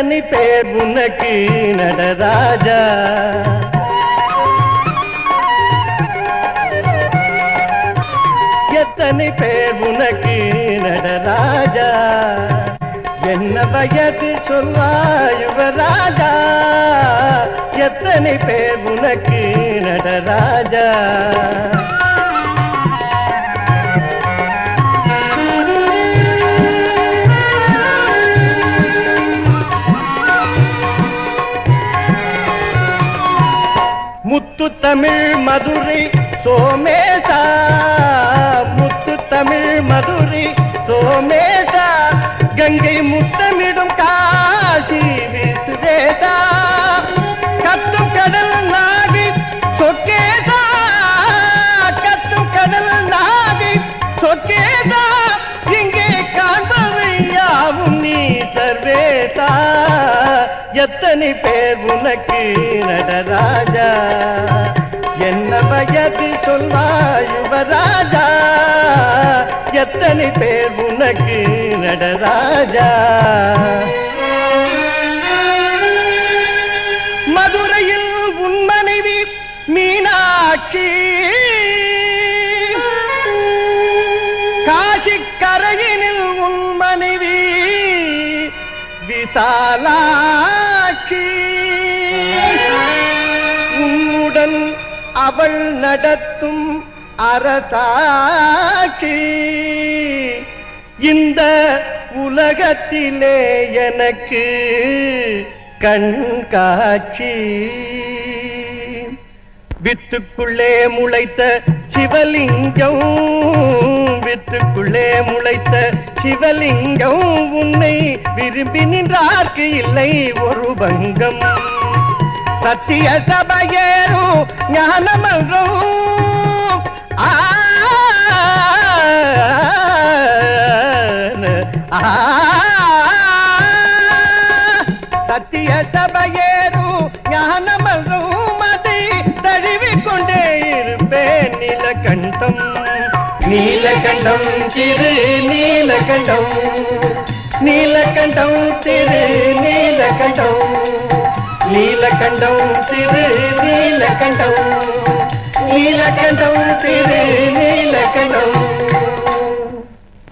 எத்தனை பேர் உனக்கு நடராஜா எத்தனை பேர் உனக்கு நடராஜா என்ன வயது சொல்வாய் யுவராஜா எத்தனை பேர் உனக்கு நடராஜா முத்து தமிழ் மதுரை சோமேசா முத்து தமிழ் மதுரை சோமேசா கங்கை முத்தமிடும் காசி விசுவேசா கத்தும் கடல் நாடி சொக்கேசா கத்தும் கடல் நாடி சொக்கேசா இங்கே காண்பவை யாவும் நீ சர்வேசா எத்தனை பேர் உனக்கு நடராஜா என்ன வயது சொல்வாய் யுவராஜா எத்தனை பேர் உனக்கு நடராஜா மதுரையில் உன் மனைவி மீனாட்சி காசிக்கரையினில் உன் மனைவி விசாலாட்சி உன்னுடன் அவள் நடத்தும் அரசாட்சி இந்த உலகத்திலே எனக்கு கண்காட்சி வித்துக்குள்ளே முளைத்த சிவலிங்கம் வித்துக்குள்ளே முளைத்த சிவலிங்கம் உன்னை விரும்பி நின்றார்க்கு இல்லை ஒரு பங்கம் சத்திய சபையேறும் ஞானமல்றம் சத்திய சபையேறும் ஞானமல்றம் அதை தழுவிக்கொண்டே இருப்பேன் நீலகண்டம் நீலகண்டம் திரு நீலகண்டம் நீலகண்டம் திரு நீலகண்டம் நீலகண்டம் திரு நீலகண்டம் நீலகண்டம் திரு நீலகண்டம்